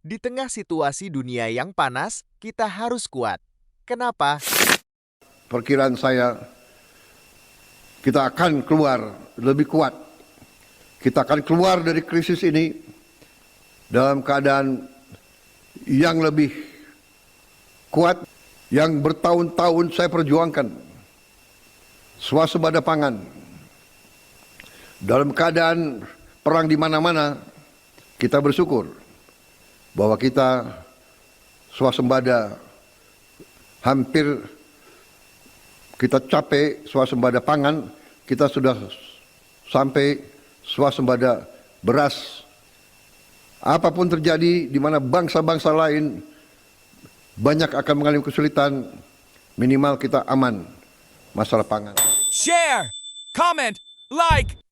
Di tengah situasi dunia yang panas, kita harus kuat. Kenapa? Perkiraan saya, kita akan keluar lebih kuat. Kita akan keluar dari krisis ini dalam keadaan yang lebih kuat, yang bertahun-tahun saya perjuangkan. Swasembada pangan. Dalam keadaan perang di mana-mana, kita bersyukur bahwa kita swasembada, hampir kita capai swasembada pangan, kita sudah sampai swasembada beras. Apapun terjadi di mana bangsa-bangsa lain banyak akan mengalami kesulitan, minimal kita aman masalah pangan. Share, comment, like.